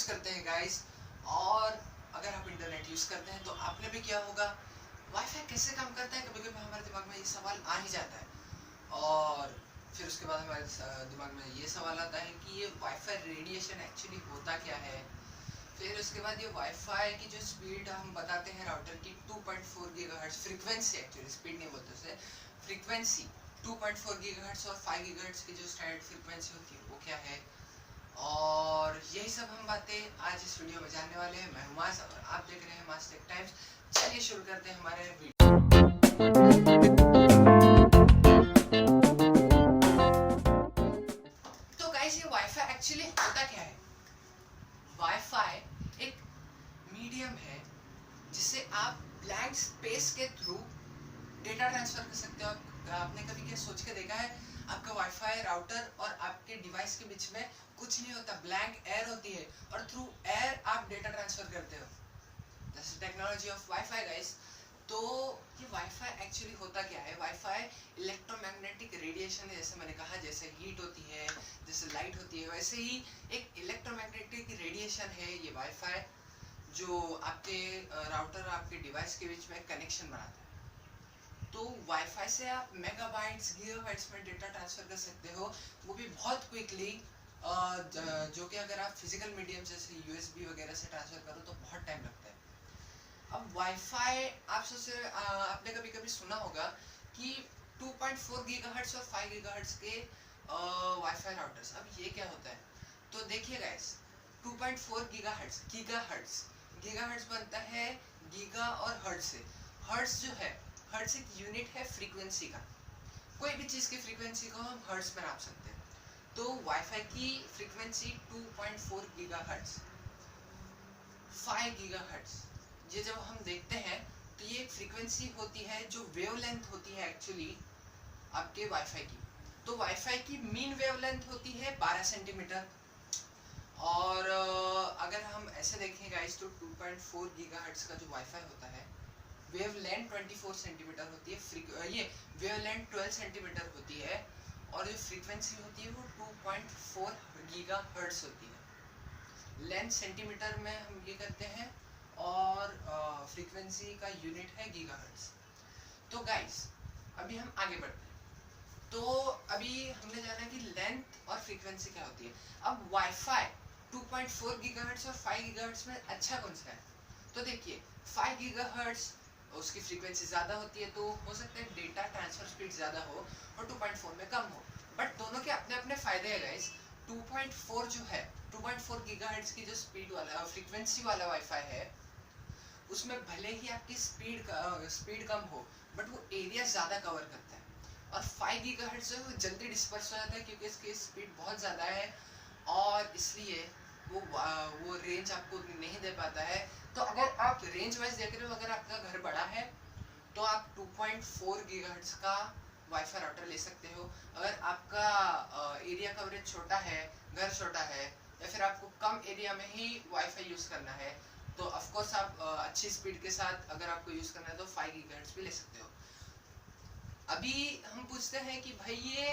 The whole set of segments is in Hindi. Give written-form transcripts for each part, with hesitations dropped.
यूज़ करते हैं गाइस, और अगर आप इंटरनेट यूज़ करते हैं तो आपने भी किया होगा वाईफाई कैसे काम करता है। कभी कभी हमारे दिमाग में ये सवाल आ ही जाता है, और फिर उसके बाद हमारे दिमाग में ये सवाल आता है कि ये वाईफाई रेडिएशन एक्चुअली होता क्या है। फिर उसके बाद ये वाईफाई की जो स्पीड हम बताते हैं राउटर की 2.4 गीगाहर्ट्ज़ फ्रीक्वेंसी, एक्चुअली स्पीड नहीं बोलते उसे, फ्रीक्वेंसी 2.4 गीगाहर्ट्ज़ और 5 गीगाहर्ट्ज़ की जो स्टैंडर्ड फ्रीक्वेंसी होती है वो क्या है। और यही सब हम बातें आज इस वीडियो में जानने वाले हैं। मैं हूं मास और आप देख रहे हैं मास टेक टाइम्स। चलिए शुरू करते हैं हमारे वीडियो। तो गाइस, ये वाईफाई एक्चुअली होता क्या है। वाईफाई एक मीडियम है जिससे आप ब्लैंक स्पेस के थ्रू डेटा ट्रांसफर कर सकते हो। आपने कभी क्या सोच के देखा है, आपका वाईफाई राउटर और आपके डिवाइस के बीच में कुछ नहीं होता, ब्लैंक एयर होती है और थ्रू एयर आप डेटा ट्रांसफर करते हो। That's the technology of wifi guys. तो ये वाईफाई एक्चुअली होता क्या है। वाईफाई इलेक्ट्रोमैग्नेटिक रेडिएशन है, जैसे मैंने कहा, जैसे हीट होती है, जैसे लाइट होती है, वैसे ही एक इलेक्ट्रोमैग्नेटिक रेडिएशन है ये वाईफाई, जो आपके राउटर और आपके डिवाइस के बीच में कनेक्शन बनाता है। तो वाईफाई से आप मेगाबाइट्स गीगाबाइट्स में डेटा ट्रांसफर कर सकते हो, वो भी बहुत क्विकली, जो कि अगर आप फिजिकल मीडियम जैसे यूएसबी वगैरह से ट्रांसफर करो तो बहुत टाइम लगता है। अब वाईफाई आप सोचे, आपने कभी कभी सुना होगा कि 2.4 गीगाहर्ट्ज़ और 5 गीगाहर्ट्ज़ के वाईफाई राउटर्स। अब ये क्या होता है, तो देखिए गाइस, 2.4 गीगाहर्ट्ज़, गीगाहर्ट्ज़ बनता है गीगा और हर्ट्ज़ से। हर्ट्ज़ जो है, हर्ट्ज़ एक यूनिट है फ्रीक्वेंसी का। कोई भी चीज़ की फ्रीक्वेंसी को हम हर्ट्ज़ में नाप सकते हैं। तो वाईफाई की फ्रीक्वेंसी 2.4 गीगाहर्ट्ज़, 5 गीगाहर्ट्ज़, ये जब हम देखते हैं तो ये एक फ्रीक्वेंसी होती है जो वेवलेंथ होती है एक्चुअली आपके वाईफाई की। तो वाईफाई की मीन वेवलेंथ होती है 12 सेंटीमीटर। और अगर हम ऐसे देखें गाइस, तो 2.4 गीगाहर्ट्ज़ का जो वाईफाई होता है, वेवलेंथ 24 सेंटीमीटर होती है, ये वेवलेंथ 12 सेंटीमीटर होती है, और जो फ्रीक्वेंसी होती है वो 2.4 गीगाहर्ट्ज़ होती है। लेंथ सेंटीमीटर में हम ये करते हैं, और फ्रीक्वेंसी का यूनिट है गीगाहर्ट्ज़। तो गाइस, अभी हम आगे बढ़ते हैं। तो अभी हमने जाना कि लेंथ और फ्रीक्वेंसी क्या होती है। अब वाईफाई 2.4 गीगाहर्ट्ज़ और 5 गीगाहर्ट्ज़ में अच्छा कौन सा है। तो देखिए, 5 गीगाहर्ट्ज़ उसकी फ्रीक्वेंसी ज़्यादा होती है, तो हो सकता है डेटा ट्रांसफर स्पीड ज़्यादा हो, और 2.4 में कम हो। बट दोनों के अपने अपने फ़ायदे हैं गाइस। 2.4 जो है, 2.4 गीगाहर्ट्ज़ की जो स्पीड वाला फ्रीक्वेंसी वाला वाईफाई है, उसमें भले ही आपकी स्पीड कम हो, बट वो एरिया ज़्यादा कवर करता है। और 5 गीगाहर्ट्ज़ जो है वो जल्दी डिस्पर्स हो जाता है, क्योंकि इसकी स्पीड बहुत ज़्यादा है, और इसलिए वो रेंज आपको नहीं दे पाता है। तो अगर आप रेंज वाइज देख रहे हो, अगर आपका घर बड़ा है तो आप 2.4 गीगाहर्ट्ज़ का वाईफाई राउटर ले सकते हो। अगर आपका एरिया कवरेज छोटा है, घर छोटा है, या फिर आपको कम एरिया में ही वाईफाई यूज़ करना है, तो ऑफ कोर्स आप अच्छी स्पीड के साथ अगर आपको यूज़ करना है तो 5 गीगाहर्ट्ज़ भी ले सकते हो। अभी हम पूछते हैं कि भाई ये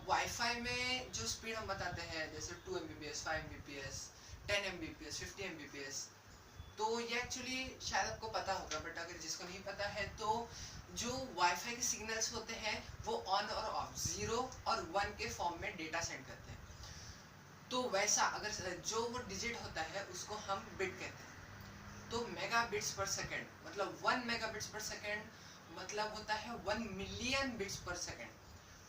वाईफाई में जो स्पीड हम बताते हैं, जैसे 2 Mbps, 5 Mbps, 10 Mbps, 50 Mbps, तो ये एक्चुअली शायद आपको पता होगा, बट अगर जिसको नहीं पता है, तो जो वाईफाई के सिग्नल्स होते हैं वो ऑन और ऑफ, 0 और 1 के फॉर्म में डेटा सेंड करते हैं। तो वैसा अगर जो वो डिजिट होता है उसको हम बिट कहते हैं। तो मेगा बिट्स पर सेकेंड मतलब 1 मेगा बिट्स पर सेकेंड मतलब होता है 1 मिलियन बिट्स पर सेकेंड।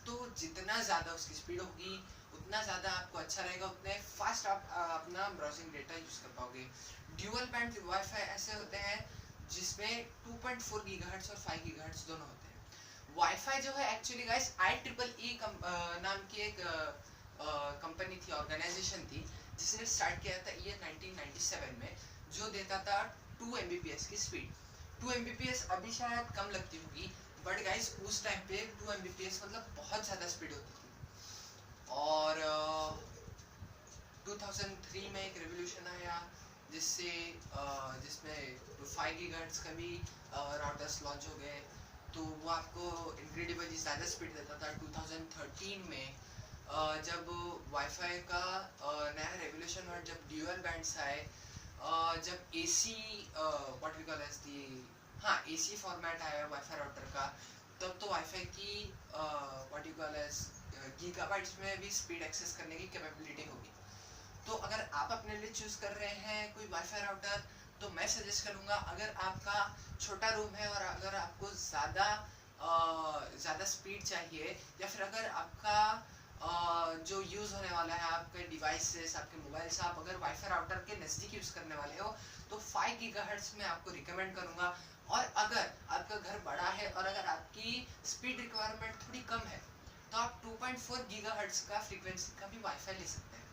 तो जितना ज़्यादा उसकी स्पीड होगी, उतना ज़्यादा आपको अच्छा रहेगा, उतने फास्ट आप अपना ब्राउजिंग डेटा यूज़ कर पाओगे। ड्यूअल बैंड वाईफाई ऐसे होते हैं जिसमें 2.4 गीगाहर्ट्ज़ और 5 गीगाहर्ट्ज़ दोनों होते हैं। वाईफाई जो है एक्चुअली गाइस IEEE नाम की एक कंपनी थी, ऑर्गेनाइजेशन थी, जिसने स्टार्ट किया था ईयर 1997 में, जो देता था 2 Mbps की स्पीड। 2 Mbps अभी शायद कम लगती होगी, बट गाइस उस टाइम पे 2 Mbps मतलब बहुत ज़्यादा स्पीड होती थी। और 2003 में एक रेवोल्यूशन आया, जिससे जिसमें 5 गीगाहर्ट्ज़ का भी राउटर्स लॉन्च हो गए, तो वो आपको इनक्रेडिबली ज़्यादा स्पीड देता था। 2013 में जब वाईफाई का नया रेवोल्यूशन और जब ड्यूअल बैंड्स आए, जब AC what we call as the हाँ एसी फॉर्मेट आया वाईफाई राउटर का, तब तो वाईफाई की what you call as gigabytes में भी स्पीड एक्सेस करने की कैपेबिलिटी होगी। तो अगर आप अपने लिए चूज कर रहे हैं कोई वाईफाई राउटर, तो मैं सजेस्ट करूंगा, अगर आपका छोटा रूम है और अगर आपको ज़्यादा स्पीड चाहिए, या फिर अगर आपका जो यूज़ होने वाला है आपके डिवाइसेस, आपके मोबाइल से आप अगर वाईफाई राउटर के नज़दीक यूज़ करने वाले हो, तो 5 गीगाहर्ट्ज़ में आपको रिकमेंड करूंगा। और अगर आपका घर बड़ा है और अगर आपकी स्पीड रिक्वायरमेंट थोड़ी कम है, तो आप 2.4 गीगाहर्ट्ज़ का फ्रीक्वेंसी का भी वाईफाई ले सकते हैं।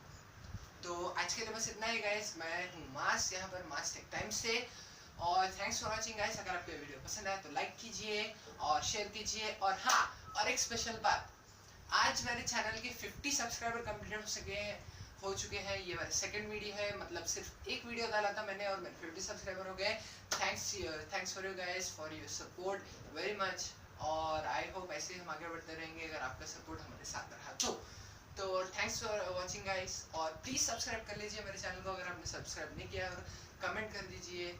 तो आज के लिए बस इतना ही गाइस। मैं हूँ मास, यहाँ पर मास टेक टाइम से, और थैंक्स फॉर वाचिंग गाइस। अगर आपको वीडियो पसंद आए तो लाइक कीजिए और शेयर कीजिए। और हाँ, और एक स्पेशल बात, आज मेरे चैनल के 50 सब्सक्राइबर कंप्लीट हो चुके हैं। ये मेरा सेकंड वीडियो है, मतलब सिर्फ एक वीडियो डाला था मैंने और मेरे 50 सब्सक्राइबर हो गए। Thanks for you guys for your support very much, और आई होप ऐसे हम आगे बढ़ते रहेंगे अगर आपका सपोर्ट हमारे साथ रहा तो थैंक्स फॉर वाचिंग गाइस, और प्लीज़ सब्सक्राइब कर लीजिए मेरे चैनल को अगर आपने सब्सक्राइब नहीं किया, और कमेंट कर दीजिए।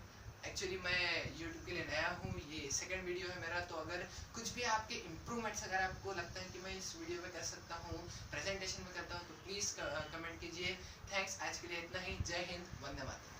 एक्चुअली मैं यूट्यूब के लिए नया हूँ, ये सेकंड वीडियो है मेरा, तो अगर कुछ भी आपके इम्प्रूवमेंट्स अगर आपको लगता है कि मैं इस वीडियो में कर सकता हूँ, प्रेजेंटेशन में करता हूँ, तो प्लीज़ कमेंट कीजिए। थैंक्स, आज के लिए इतना ही। जय हिंद, वंदे मातरम।